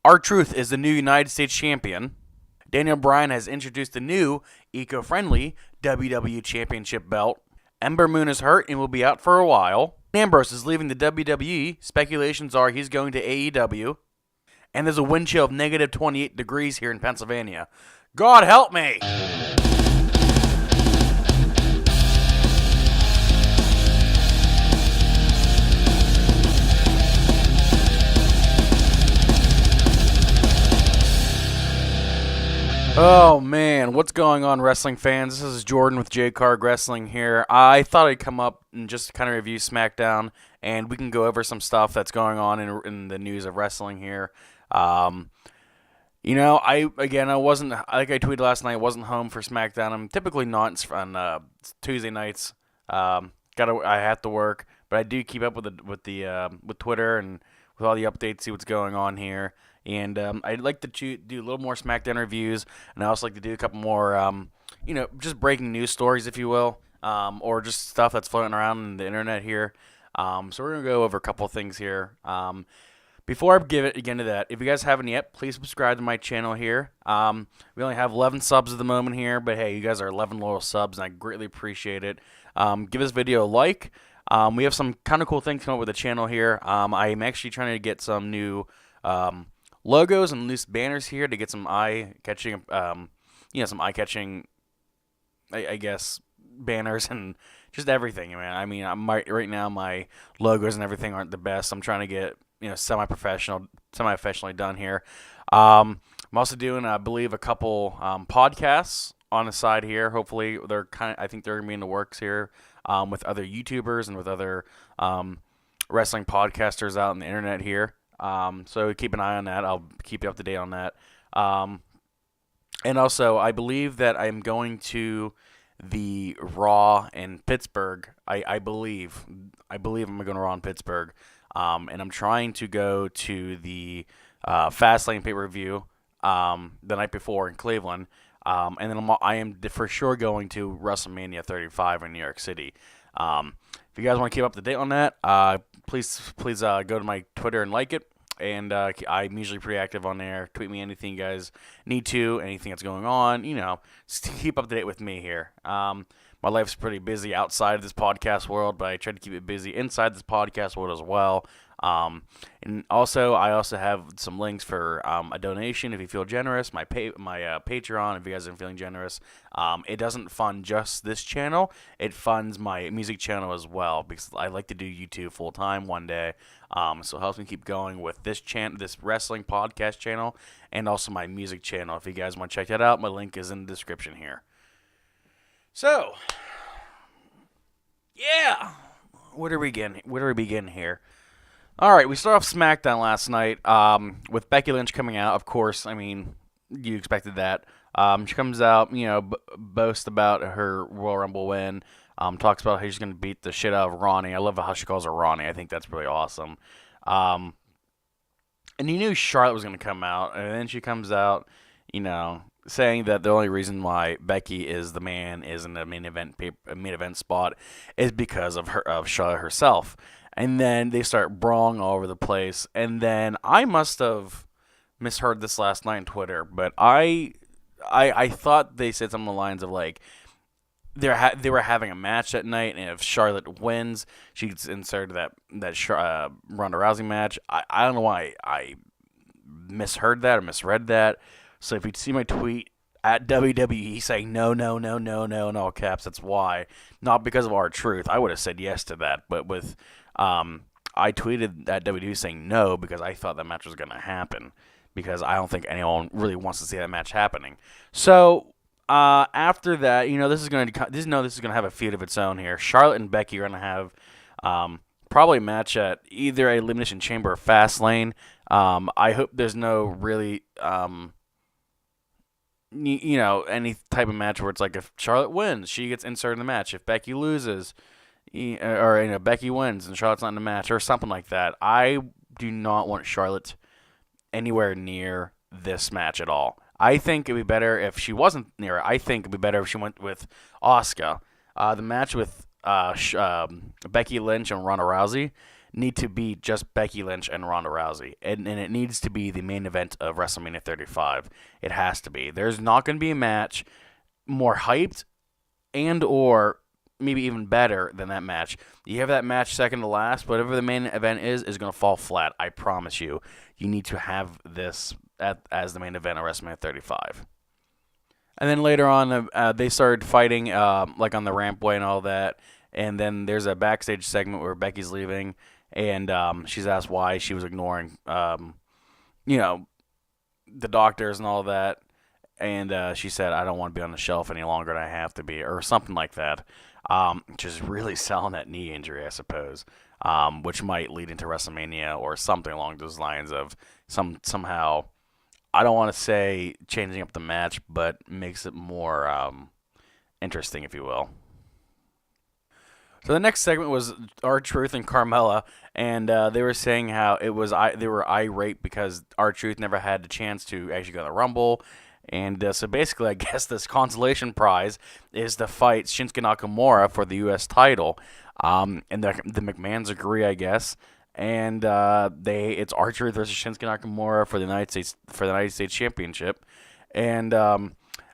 R-Truth is the new United States Champion. Daniel Bryan has introduced the new eco-friendly WWE Championship belt. Ember Moon is hurt and will be out for a while. Ambrose is leaving the WWE. Speculations are he's going to AEW. And there's a wind chill of negative 28 degrees here in Pennsylvania. God help me! Oh man, what's going on, wrestling fans? This is Jordan with J Card Wrestling here. I thought I'd come up and just kind of review SmackDown, and we can go over some stuff that's going on in the news of wrestling here. I wasn't, like I tweeted last night, I wasn't home for SmackDown. I'm typically not on Tuesday nights. I have to work, but I do keep up with Twitter and with all the updates, see what's going on here. And I'd like to do a little more SmackDown reviews, and I also like to do a couple more, just breaking news stories, if you will, or just stuff that's floating around in the internet here. So we're going to go over a couple of things here. Before I get into that, if you guys haven't yet, please subscribe to my channel here. We only have 11 subs at the moment here, but hey, you guys are 11 loyal subs, and I greatly appreciate it. Give this video a like. We have some kind of cool things coming up with the channel here. I'm actually trying to get some new logos and loose banners here to get some eye-catching, I guess, banners and just everything, man. I mean, right now my logos and everything aren't the best. I'm trying to get semi-professionally done here. I'm also doing, I believe, a couple podcasts on the side here. Hopefully, I think they're gonna be in the works here with other YouTubers and with other wrestling podcasters out on the internet here. So keep an eye on that. I'll keep you up to date on that. And also, I believe that I'm going to the Raw in Pittsburgh. I believe I'm going to Raw in Pittsburgh. And I'm trying to go to the Fastlane pay-per-view the night before in Cleveland. And then I am for sure going to WrestleMania 35 in New York City. If you guys want to keep up to date on that, please go to my Twitter and like it. And I'm usually pretty active on there. Tweet me anything you guys need to, anything that's going on. Just keep up to date with me here. My life's pretty busy outside of this podcast world, but I try to keep it busy inside this podcast world as well. And also, I also have some links for a donation if you feel generous. My Patreon, if you guys are feeling generous. It doesn't fund just this channel. It funds my music channel as well, because I like to do YouTube full time one day. So it helps me keep going with this wrestling podcast channel, and also my music channel. If you guys want to check that out, my link is in the description here. So, yeah, where do we begin here? All right, we start off SmackDown last night with Becky Lynch coming out. Of course, I mean, you expected that. She comes out, boasts about her Royal Rumble win. Talks about how she's going to beat the shit out of Ronnie. I love how she calls her Ronnie. I think that's really awesome. And you knew Charlotte was going to come out, and then she comes out, saying that the only reason why Becky is the man is in the main event spot is because of Charlotte herself. And then they start brawling all over the place. And then I must have misheard this last night on Twitter, but I thought they said something along the lines of like they were having a match that night, and if Charlotte wins, she gets inserted that Ronda Rousey match. I don't know why I misheard that or misread that. So if you see my tweet at WWE saying no in all caps, that's why. Not because of R-Truth. I would have said yes to that, but with I tweeted at WWE saying no because I thought that match was going to happen, because I don't think anyone really wants to see that match happening. So after that, this is going to have a feud of its own here. Charlotte and Becky are going to have probably a match at either a Elimination Chamber or Fastlane. I hope there's no really any type of match where it's like if Charlotte wins, she gets inserted in the match. If Becky loses, or Becky wins and Charlotte's not in the match, or something like that. I do not want Charlotte anywhere near this match at all. I think it'd be better if she wasn't near her. I think it'd be better if she went with Asuka. The match with Becky Lynch and Ronda Rousey need to be just Becky Lynch and Ronda Rousey. And it needs to be the main event of WrestleMania 35. It has to be. There's not going to be a match more hyped and or maybe even better than that match. You have that match second to last, whatever the main event is going to fall flat. I promise you. You need to have this as the main event of WrestleMania 35. And then later on, they started fighting like on the rampway and all that. And then there's a backstage segment where Becky's leaving, and she's asked why she was ignoring, the doctors and all that. And she said, I don't want to be on the shelf any longer than I have to be, or something like that. Just really selling that knee injury, I suppose, which might lead into WrestleMania or something along those lines of somehow, I don't want to say changing up the match, but makes it more interesting, if you will. So the next segment was R-Truth and Carmella, and they were saying how they were irate because R-Truth never had the chance to actually go to the Rumble. And so basically, I guess this consolation prize is to fight Shinsuke Nakamura for the U.S. title. And the McMahons agree, I guess. And it's R-Truth versus Shinsuke Nakamura for the United States Championship. And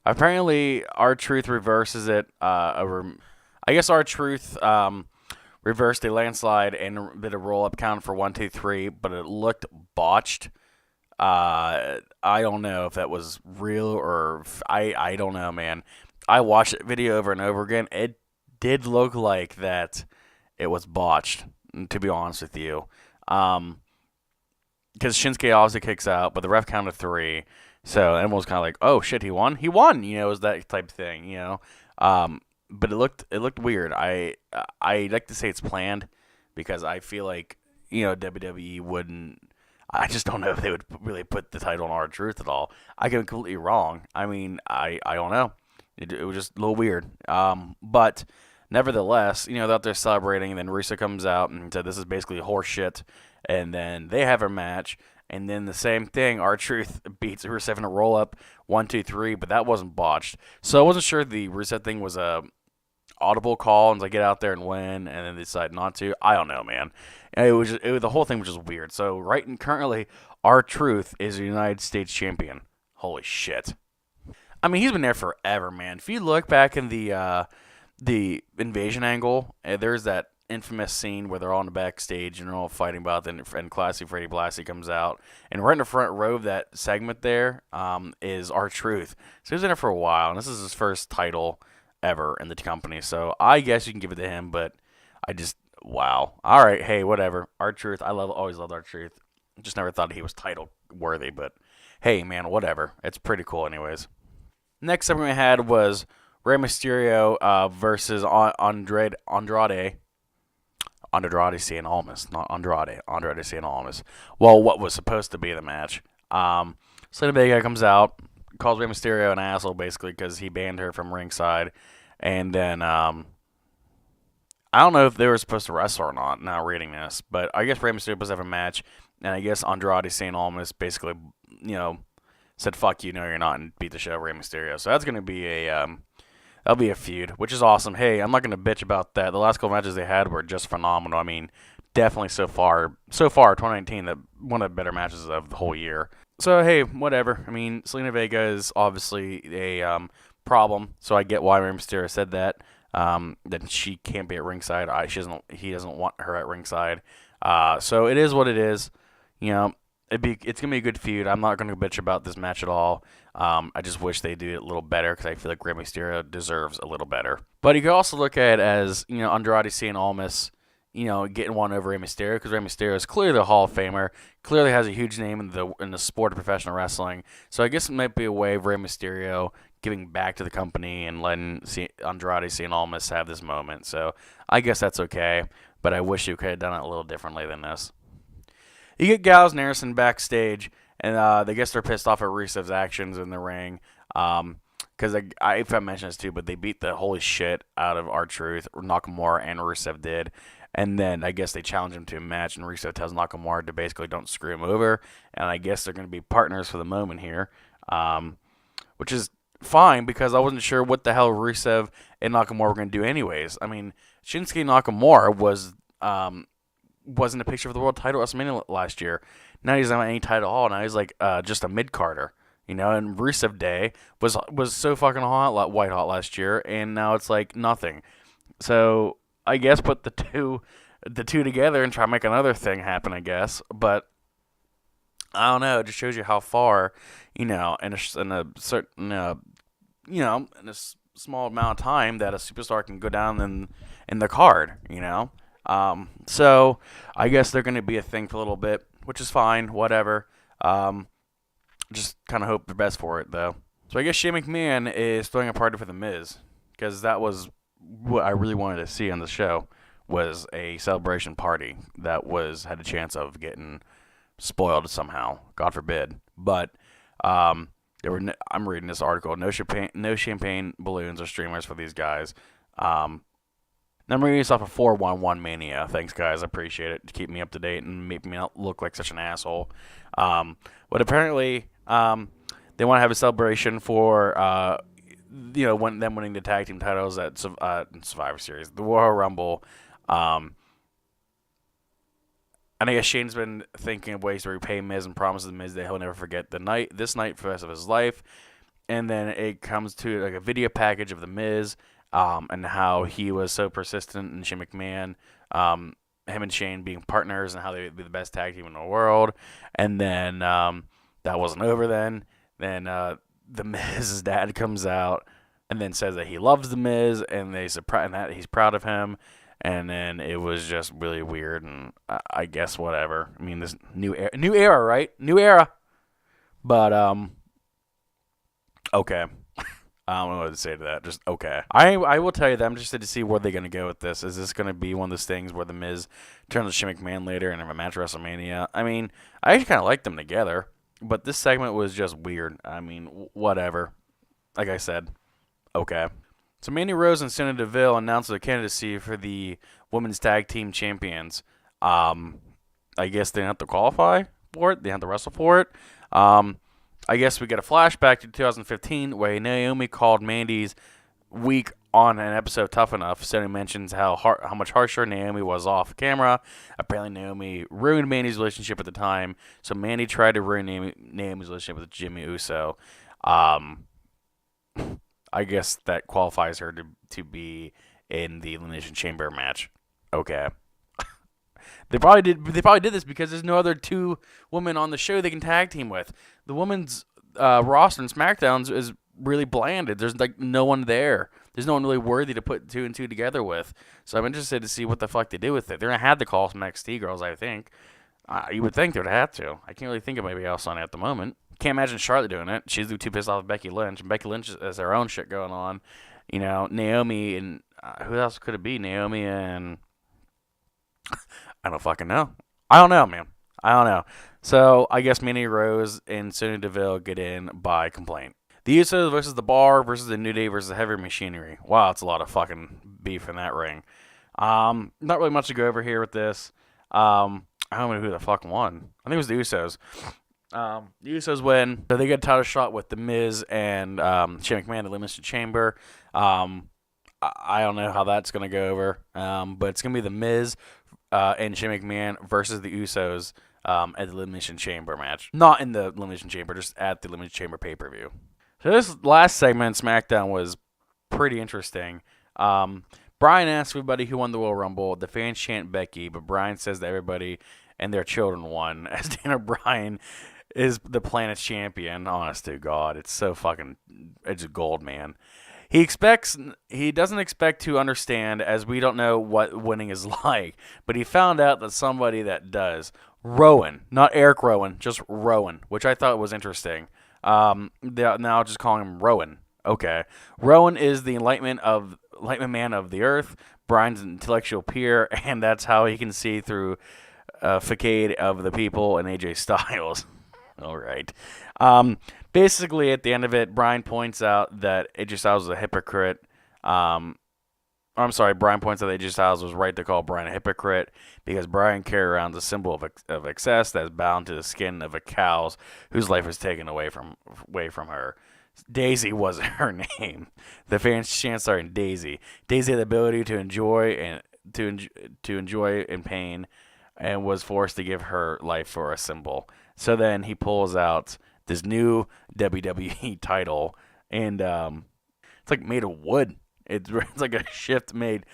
apparently, R-Truth reverses it. I guess R-Truth reversed a landslide and did a roll-up count for 1, 2, 3, but it looked botched. I don't know if that was real or I don't know, man. I watched the video over and over again. It did look like that it was botched, to be honest with you. Because Shinsuke obviously kicks out, but the ref counted 3. So everyone was kind of like, oh, shit, he won? He won, it was that type of thing, But it looked weird. I like to say it's planned because I feel like, WWE wouldn't. I just don't know if they would really put the title on R-Truth at all. I could be completely wrong. I mean, I don't know. It was just a little weird. But nevertheless, they're out there celebrating, and then Rusev comes out and said this is basically horse shit. And then they have a match, and then the same thing. R-Truth beats Rusev in a roll-up, 1, 2, 3, but that wasn't botched. So I wasn't sure the Rusev thing was a audible call and get out there and win, and then they decide not to. I don't know, man. The whole thing was just weird. So currently, R-Truth is the United States champion. Holy shit! I mean, he's been there forever, man. If you look back in the invasion angle, there's that infamous scene where they're all in the backstage and they're all fighting about it, and Classy Freddie Blassie comes out, and right in the front row of that segment there is R-Truth. So he's been there for a while, and this is his first title ever in the company. So I guess you can give it to him, but wow. All right, hey, whatever. R-Truth, always loved R-Truth. Just never thought he was title worthy, but hey, man, whatever. It's pretty cool anyways. Next segment we had was Rey Mysterio versus Andrade Cien Almas, not Andrade Cien Almas. Well, what was supposed to be the match. Selena Vega comes out, calls Rey Mysterio an asshole basically because he banned her from ringside, and then I don't know if they were supposed to wrestle or not, now reading this, but I guess Rey Mysterio was supposed to have a match, and I guess Andrade Cien Almas basically, said, fuck you, no you're not, and beat the shit out of Rey Mysterio. So that's going to be that'll be a feud, which is awesome. Hey, I'm not going to bitch about that. The last couple matches they had were just phenomenal. I mean, definitely so far, 2019, one of the better matches of the whole year. So, hey, whatever. I mean, Selena Vega is obviously a problem, so I get why Rey Mysterio said that. That she can't be at ringside. He doesn't want her at ringside. So it is what it is. It's gonna be a good feud. I'm not gonna bitch about this match at all. I just wish they do it a little better because I feel like Rey Mysterio deserves a little better. But you can also look at it as Andrade Cien Almas, getting one over Rey Mysterio because Rey Mysterio is clearly the Hall of Famer, clearly has a huge name in the sport of professional wrestling. So I guess it might be a way of Rey Mysterio giving back to the company and letting Andrade Cien Almas have this moment. So I guess that's okay, but I wish you could have done it a little differently than this. You get Gallows and Harrison backstage, and I guess they're pissed off at Rusev's actions in the ring. Because I mentioned this too, but they beat the holy shit out of R-Truth, Nakamura and Rusev did. And then I guess they challenge him to a match, and Rusev tells Nakamura to basically don't screw him over. And I guess they're going to be partners for the moment here, which is fine because I wasn't sure what the hell Rusev and Nakamura were going to do anyways. I mean, Shinsuke Nakamura was wasn't a picture of the world title at WrestleMania last year. Now he's not any title at all. Now he's like just a mid-carder. And Rusev Day was so fucking hot, white hot last year, and now it's like nothing. So I guess put the two together and try to make another thing happen, I guess. But I don't know. It just shows you how far, in a certain, in a small amount of time that a superstar can go down in the card. So I guess they're going to be a thing for a little bit, which is fine. Whatever. Just kind of hope the best for it, though. So I guess Shane McMahon is throwing a party for The Miz, because that was what I really wanted to see on the show, was a celebration party that had a chance of getting spoiled somehow, God forbid. But I'm reading this article. No champagne balloons or streamers for these guys. I'm reading this off of 411 Mania. Thanks, guys. I appreciate it. To keep me up to date and make me not look like such an asshole. But apparently, they want to have a celebration for them winning the tag team titles at Survivor Series, the Royal Rumble. And I guess Shane's been thinking of ways to repay Miz and promises Miz that he'll never forget this night for the rest of his life. And then it comes to like a video package of the Miz, and how he was so persistent in Shane McMahon, him and Shane being partners, and how they would be the best tag team in the world. And then that wasn't over then. Then the Miz's dad comes out and then says that he loves the Miz, and that he's proud of him. And then it was just really weird, and I guess whatever. I mean, this new era, right? New era. But okay. I don't know what to say to that. Just okay. I will tell you that I'm interested to see where they're going to go with this. Is this going to be one of those things where the Miz turns to Shane McMahon later and have a match at WrestleMania? I mean, I actually kind of like them together, but this segment was just weird. I mean, whatever. Like I said, okay. So Mandy Rose and Sonya Deville announced their candidacy for the Women's Tag Team Champions. I guess they didn't have to qualify for it. They had to wrestle for it. I guess we get a flashback to 2015 where Naomi called Mandy's weak on an episode Tough Enough. Sonya mentions how much harsher Naomi was off camera. Apparently Naomi ruined Mandy's relationship at the time, so Mandy tried to ruin Naomi's relationship with Jimmy Uso. I guess that qualifies her to be in the Elimination Chamber match. Okay. They probably did this because there's no other two women on the show they can tag team with. The women's roster in SmackDown is really blanded. There's like no one there. There's no one really worthy to put two and two together with. So I'm interested to see what the fuck they do with it. They're gonna have to call some NXT girls, I think. You would think they would have to. I can't really think of anybody else on it at the moment. Can't imagine Charlotte doing it. She's too pissed off with Becky Lynch. And Becky Lynch has her own shit going on. Naomi and who else could it be? Naomi and I don't fucking know. I don't know, man. I don't know. So I guess Mandy Rose and Sonya Deville get in by complaint. The Usos versus the Bar versus the New Day versus the Heavy Machinery. Wow, it's a lot of fucking beef in that ring. Not really much to go over here with this. I don't know who the fuck won. I think it was the Usos. The Usos win. So they get a title shot with The Miz and Shane McMahon in the Elimination Chamber. I don't know how that's going to go over. But it's going to be The Miz and Shane McMahon versus the Usos at the Elimination Chamber match. Not in the Elimination Chamber, just at the Elimination Chamber pay-per-view. So this last segment in SmackDown was pretty interesting. Brian asks everybody who won the Royal Rumble. The fans chant Becky, but Brian says that everybody and their children won, as Daniel Bryan is the planet's champion. Honest to God, it's so fucking, it's gold, man. He doesn't expect to understand, as we don't know what winning is like, but he found out that somebody that does. Rowan, not Erick Rowan, just Rowan, which I thought was interesting. Now just calling him Rowan. Okay. Rowan is the enlightenment man of the earth, Brian's intellectual peer, and that's how he can see through facade of the people and AJ Styles. All right. Basically, at the end of it, Brian points out that AJ Styles is a hypocrite. Brian points out that AJ Styles was right to call Brian a hypocrite because Brian carries around the symbol of excess that's bound to the skin of a cow whose life was taken away from her. Daisy wasn't her name. The fans chant starting Daisy. Daisy had the ability to enjoy in pain. and was forced to give her life for a symbol. So then he pulls out this new WWE title, and it's like made of wood. It's like a shift made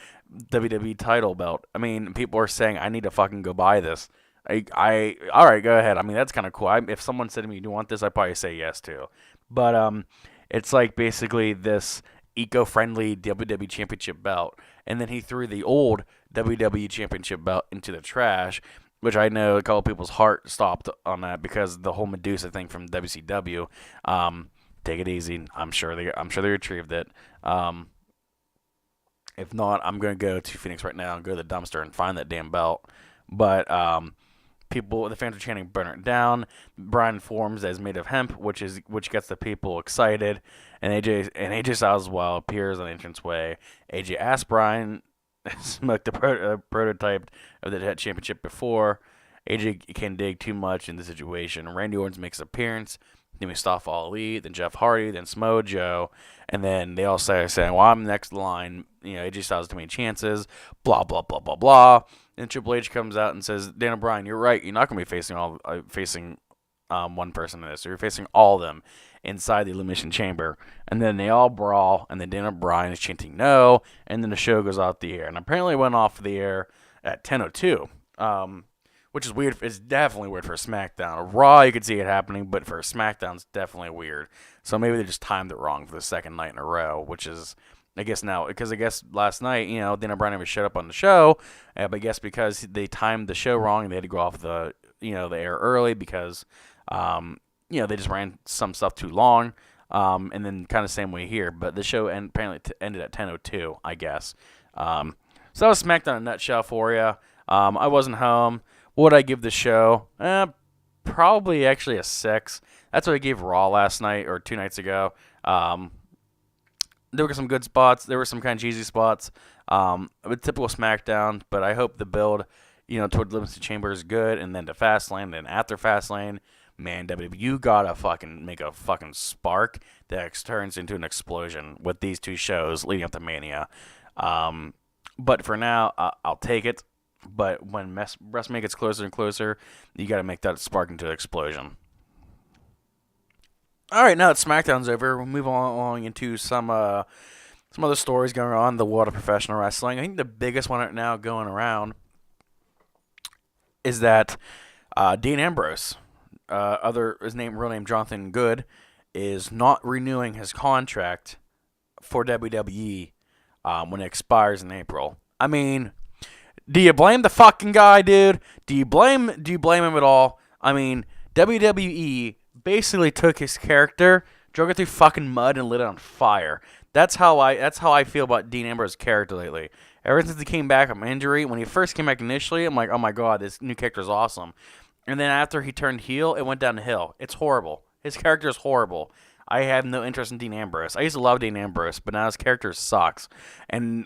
WWE title belt. I mean, people are saying I need to fucking go buy this. All right, go ahead. I mean, that's kind of cool. If someone said to me, "Do you want this?" I'd probably say yes too. But it's like basically this eco-friendly WWE Championship belt, and then he threw the old WWE Championship belt into the trash, which I know a couple people's heart stopped on that because the whole Medusa thing from WCW. Take it easy. I'm sure they retrieved it. If not, I'm gonna go to Phoenix right now and go to the dumpster and find that damn belt. But the fans are chanting "burn it down." Brian informs that it's made of hemp, which gets the people excited. And AJ Styles as well appears on the entranceway. AJ asks Brian, smoked the prototype of the championship before. AJ can't dig too much in the situation. Randy Orton makes an appearance. Then Mustafa Ali, then Jeff Hardy, then Samoa Joe, and then they all saying, "Well, I'm next in line. AJ Styles has too many chances." Blah blah blah blah blah. And Triple H comes out and says, "Dan O'Brien, you're right. You're not going to be facing one person in this. You're facing all of them inside the Elimination Chamber." And then they all brawl, and then Dan O'Brien is chanting "no," and then the show goes off the air. And apparently, it went off the air at 10:02. Which is weird. It's definitely weird for SmackDown. Raw, you could see it happening, but for SmackDown, it's definitely weird. So maybe they just timed it wrong for the second night in a row, which is, I guess now, because I guess last night, Dan O'Brien never showed up on the show, but I guess because they timed the show wrong and they had to go off the air early because, they just ran some stuff too long, and then kind of same way here. But the show apparently ended at 10:02, I guess. So that was SmackDown in a nutshell for you. I wasn't home. What would I give the show? Probably actually a 6. That's what I gave Raw last night or 2 nights ago. There were some good spots. There were some kind of cheesy spots. Typical SmackDown, but I hope the build, toward Elimination Chamber is good, and then to Fastlane, then after Fastlane, man, WWE, you gotta fucking make a fucking spark that turns into an explosion with these 2 shows leading up to Mania. But for now, I'll take it. But when WrestleMania gets closer and closer, you got to make that spark into an explosion. All right, now that SmackDown's over, we'll move along into some other stories going on in the world of professional wrestling. I think the biggest one right now going around is that Dean Ambrose, real name Jonathan Good, is not renewing his contract for WWE when it expires in April. I mean, do you blame the fucking guy, dude? Do you blame him at all? I mean, WWE basically took his character, drug it through fucking mud, and lit it on fire. That's how I feel about Dean Ambrose's character lately. Ever since he came back from injury, when he first came back initially, I'm like, oh my god, this new character is awesome. And then after he turned heel, it went down the hill. It's horrible. His character is horrible. I have no interest in Dean Ambrose. I used to love Dean Ambrose, but now his character sucks. And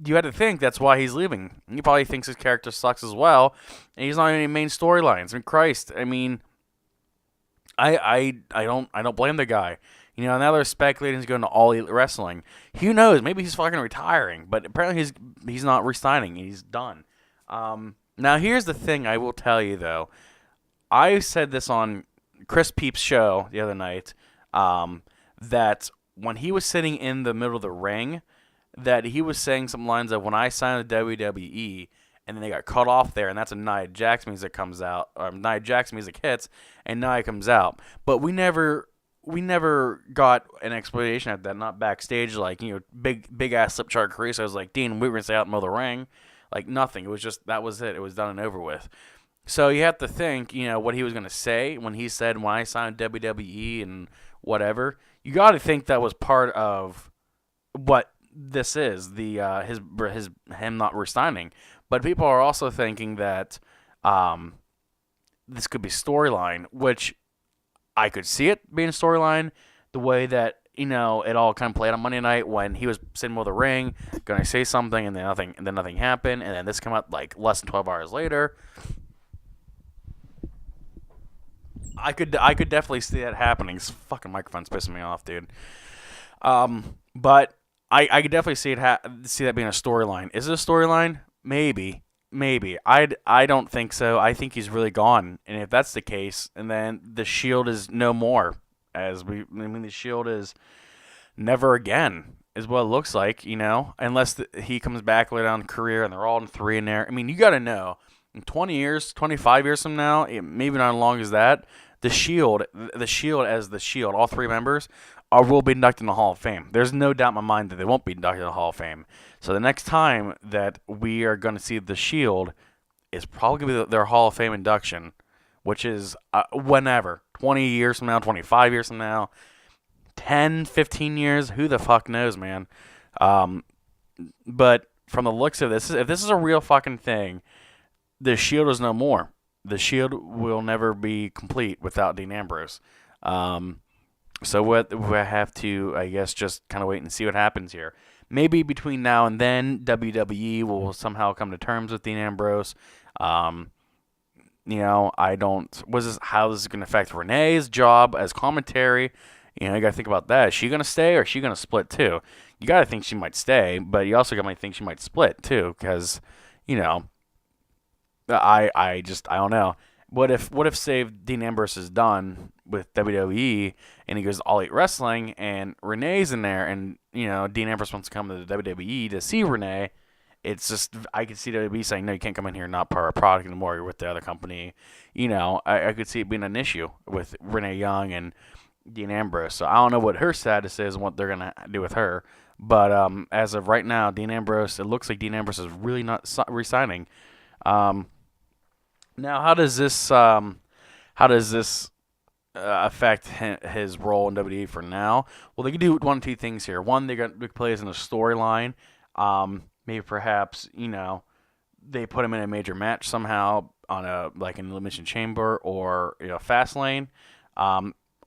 you had to think that's why he's leaving. He probably thinks his character sucks as well, and he's not in any main storylines. I mean, Christ, I mean, I don't blame the guy. Now they're speculating he's going to All Elite Wrestling. Who knows? Maybe he's fucking retiring, but apparently he's not re-signing. He's done. Now here's the thing I will tell you though. I said this on Chris Peep's show the other night, that when he was sitting in the middle of the ring, that he was saying some lines of, when I signed with WWE, and then they got cut off there, and that's when Nia Jax music comes out, or Nia Jax music hits, and Nia comes out. But we never got an explanation of that, not backstage, like, big ass slip chart Caruso was like, Dean, we were going to stay out in the middle of the ring. Like, nothing. It was just, that was it. It was done and over with. So you have to think, what he was going to say when he said, when I signed WWE and whatever. You got to think that was part of what this is, the him not resigning. But people are also thinking that this could be storyline, which I could see it being a storyline, the way that it all kind of played on Monday night when he was sitting with the ring, going to say something, and then nothing happened, and then this came out like less than 12 hours later. I could definitely see that happening. This fucking microphone's pissing me off, dude. But I could definitely see that being a storyline. Is it a storyline? Maybe. maybe. I don't think so. I think he's really gone. And if that's the case, and then the Shield is no more. The Shield is never again, is what it looks like, unless he comes back later on in the career and they're all in 3 in there. I mean, you got to know, in 20 years, 25 years from now, maybe not as long as that, the Shield as the Shield, all 3 members, will be inducted in the Hall of Fame. There's no doubt in my mind that they won't be inducted in the Hall of Fame. So the next time that we are going to see the Shield is probably going to be their Hall of Fame induction, which is whenever. 20 years from now, 25 years from now, 10, 15 years, who the fuck knows, man. But from the looks of this, if this is a real fucking thing, the Shield is no more. The Shield will never be complete without Dean Ambrose. So we have to, I guess, just kind of wait and see what happens here. Maybe between now and then, WWE will somehow come to terms with Dean Ambrose. I don't. How this is going to affect Renee's job as commentary? You got to think about that. Is she going to stay or is she going to split too? You got to think she might stay, but you also got to think she might split too, because, I don't know. What if say Dean Ambrose is done with WWE and he goes to All Elite Wrestling and Renee's in there and Dean Ambrose wants to come to the WWE to see Renee? It's just, I could see WWE saying, no, you can't come in here and not part of our product anymore. You're with the other company. I could see it being an issue with Renee Young and Dean Ambrose. So I don't know what her status is and what they're going to do with her. But as of right now, Dean Ambrose, it looks like Dean Ambrose is really not re-signing. Now, how does this affect his role in WWE for now? Well, they can do one of 2 things here. One, they could play as in a storyline. Maybe perhaps, they put him in a major match somehow on an Elimination Chamber or Fastlane.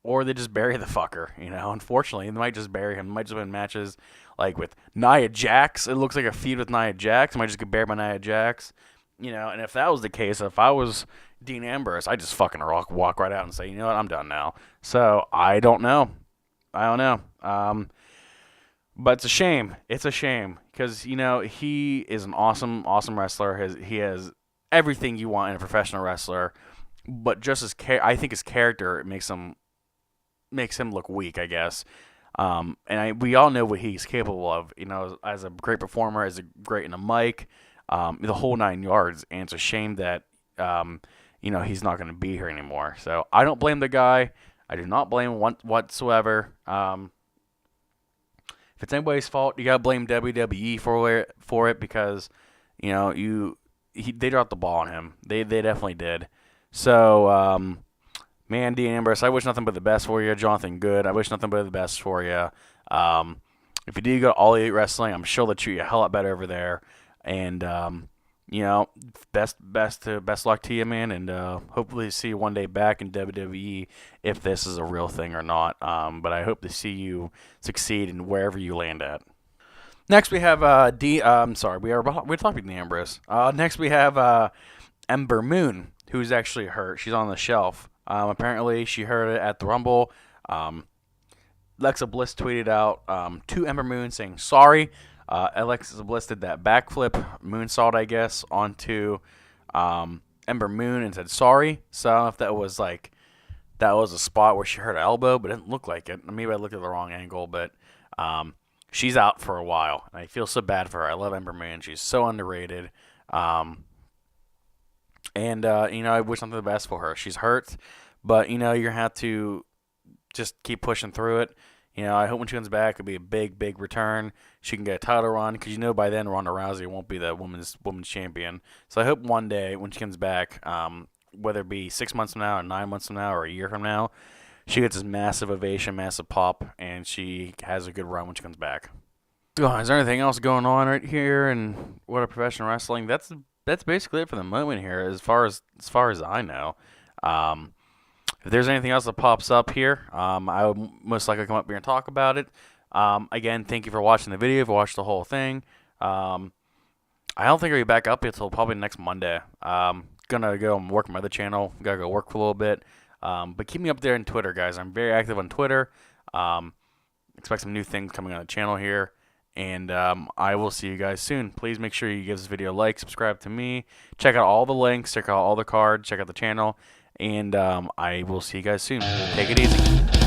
Or they just bury the fucker, Unfortunately, they might just bury him. They might just win matches like with Nia Jax. It looks like a feud with Nia Jax. They might just get buried by Nia Jax. And if that was the case, if I was Dean Ambrose, I'd just fucking walk right out and say, you know what, I'm done now. So I don't know. But it's a shame. It's a shame because he is an awesome wrestler. He has everything you want in a professional wrestler, but just I think his character makes him look weak, I guess. We all know what he's capable of. As a great performer, as a great in a mic, the whole 9 yards. And it's a shame that he's not going to be here anymore. So I don't blame the guy. I do not blame him whatsoever. If it's anybody's fault, you gotta blame WWE for it because they dropped the ball on him. They definitely did. So man, Dean Ambrose, I wish nothing but the best for you. Jonathan Good, I wish nothing but the best for you. If you do go to All Elite Wrestling, I'm sure they'll treat you a hell lot better over there. And best luck to you, man. And hopefully see you one day back in WWE if this is a real thing or not. But I hope to see you succeed in wherever you land at. Next we have we're talking to Ambrose. Next we have Ember Moon, who's actually hurt. She's on the shelf. Apparently she hurt it at the Rumble. Alexa Bliss tweeted out to Ember Moon saying sorry. Alexa Bliss did that backflip moonsault, I guess, onto Ember Moon and said sorry. So I don't know if that was a spot where she hurt her elbow, but it didn't look like it. Maybe I looked at the wrong angle, but she's out for a while. And I feel so bad for her. I love Ember Moon. She's so underrated. I wish nothing the best for her. She's hurt, but you're going to have to just keep pushing through it. I hope when she comes back, it'll be a big, big return. She can get a title run because by then Ronda Rousey won't be the women's champion. So I hope one day when she comes back, whether it be 6 months from now or 9 months from now or a year from now, she gets this massive ovation, massive pop, and she has a good run when she comes back. Oh, is there anything else going on right here in What a Professional Wrestling? That's basically it for the moment here, as far as I know. If there's anything else that pops up here, I would most likely come up here and talk about it. Again, thank you for watching the video, for watching the whole thing. I don't think I'll be back up until probably next Monday. Gonna go and work my other channel. Gotta go work for a little bit. But keep me up there on Twitter, guys. I'm very active on Twitter. Expect some new things coming on the channel here. And I will see you guys soon. Please make sure you give this video a like, subscribe to me, check out all the links, check out all the cards, check out the channel, and I will see you guys soon. Take it easy.